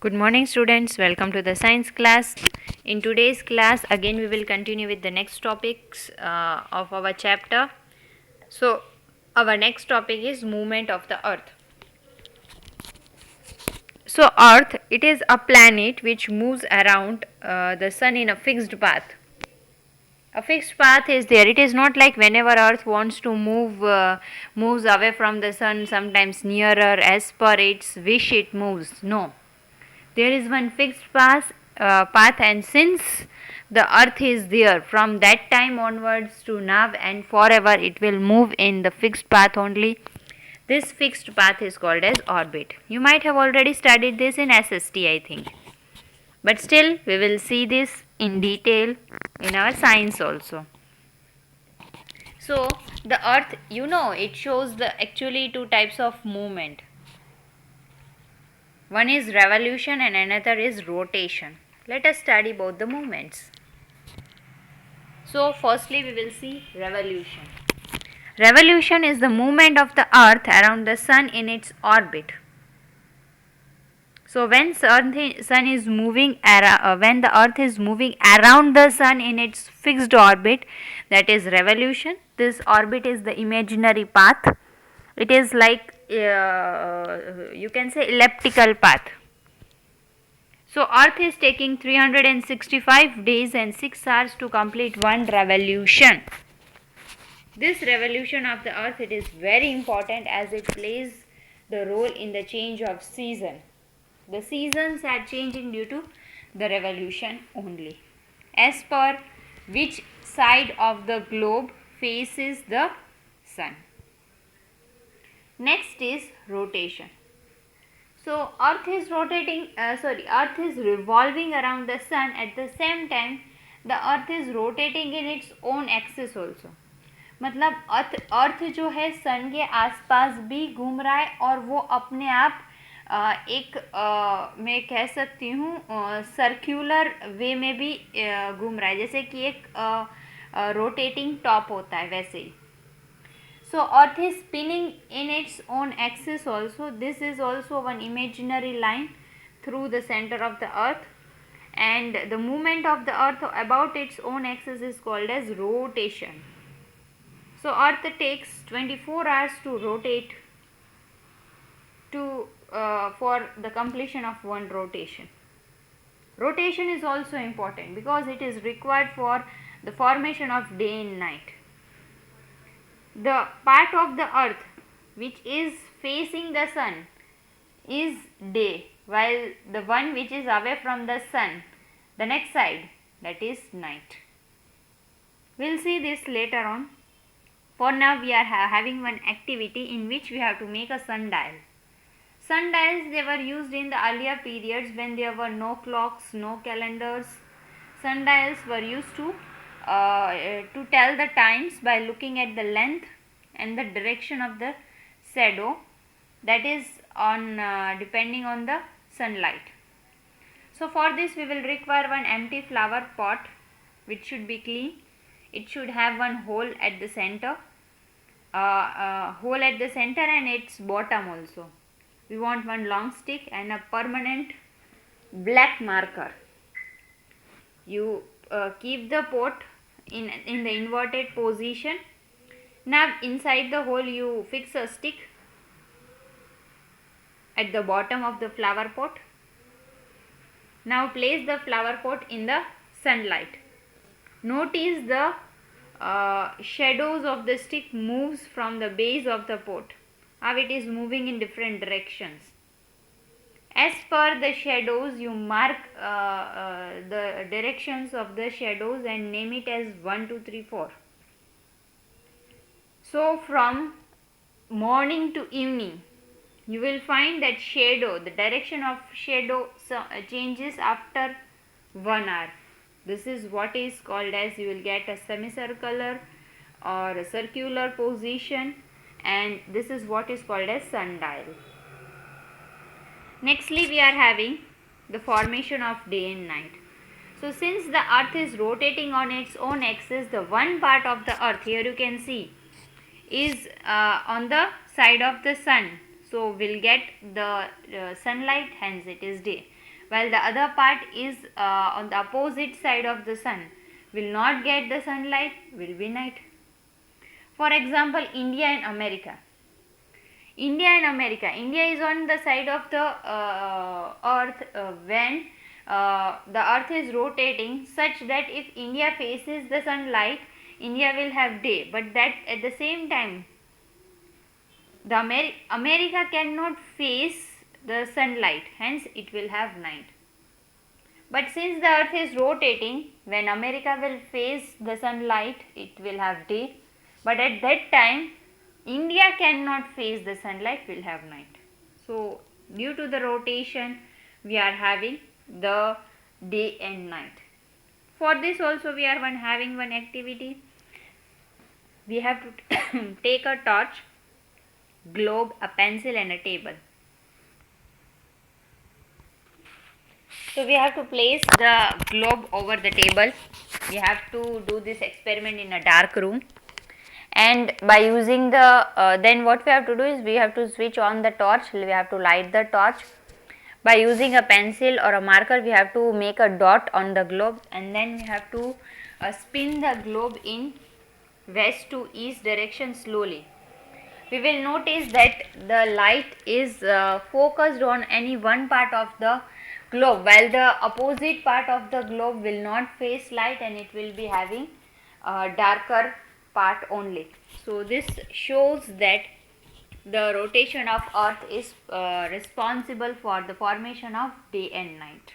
Good morning, students. Welcome to the science class. In today's class, again, we will continue with the next topics of our chapter. So, our next topic is movement of the Earth. So, Earth, it is a planet which moves around the Sun in a fixed path. A fixed path is there. It is not like whenever Earth wants to moves away from the Sun, sometimes nearer as per its wish it moves. No, there is one fixed path, and since the earth is there from that time onwards to now and forever, it will move in the fixed path only. This fixed path is called as orbit. You might have already studied this in SST, I think, but still we will see this in detail in our science also. So the earth, it shows the actually two types of movement. One is revolution and another is rotation. Let us study both the movements. So firstly we will see revolution. Revolution is the movement of the earth around the sun in its orbit. So when when the earth is moving around the sun in its fixed orbit, that is revolution. This orbit is the imaginary path. It is like you can say elliptical path. So earth is taking 365 days and 6 hours to complete one revolution. This revolution of the earth, it is very important as it plays the role in the change of season. The seasons are changing due to the revolution only. As per which side of the globe faces the sun. Next is rotation. So earth is earth is revolving around the sun. At the same time the earth is rotating in its own axis also. मतलब अर्थ जो है सन के आसपास भी घूम रहा है और वो अपने आप एक मैं कह सकती हूँ सर्क्यूलर वे में भी घूम रहा है, जैसे कि एक रोटेटिंग टॉप होता है वैसे ही. So earth is spinning in its own axis also. This is also one imaginary line through the center of the earth, and the movement of the earth about its own axis is called as rotation. So earth takes 24 hours to rotate for the completion of one rotation. Rotation is also important because it is required for the formation of day and night. The part of the earth which is facing the sun is day, while the one which is away from the sun, the next side, that is night. We will see this later on. For now we are having one activity in which we have to make a sundial. Sundials, they were used in the earlier periods when there were no clocks, no calendars. Sundials were used to tell the times by looking at the length and the direction of the shadow, that is on depending on the sunlight. So for this we will require one empty flower pot which should be clean. It should have one hole at the center, and its bottom also. We want one long stick and a permanent black marker. You keep the pot in the inverted position. Now inside the hole you fix a stick at the bottom of the flower pot. Now place the flower pot in the sunlight. Notice the shadows of the stick moves from the base of the pot. How it is moving in different directions. As per the shadows, you mark the directions of the shadows and name it as 1, 2, 3, 4. So from morning to evening, you will find that the direction of shadow changes after 1 hour. This is what is called as, you will get a semicircular or a circular position, and this is what is called as sundial. Nextly we are having the formation of day and night. So since the earth is rotating on its own axis, the one part of the earth, here you can see, is on the side of the sun. So we'll get the sunlight, hence it is day. while the other part is on the opposite side of the sun, will not get the sunlight, will be night. For example, India and America. India is on the side of the earth when the earth is rotating, such that if India faces the sunlight, India will have day, but that at the same time the America cannot face the sunlight, hence it will have night. But since the earth is rotating, when America will face the sunlight, it will have day, but at that time India cannot face the sunlight, will have night. So due to the rotation, we are having the day and night. For this also we are having one activity. We have to take a torch, globe, a pencil and a table. So we have to place the globe over the table. We have to do this experiment in a dark room, and by using the then what we have to do is we have to switch on the torch. We have to light the torch. By using a pencil or a marker, we have to make a dot on the globe, and then we have to spin the globe in west to east direction slowly. We will notice that the light is focused on any one part of the globe, while the opposite part of the globe will not face light and it will be having a darker part only. So this shows that the rotation of earth is responsible for the formation of day and night.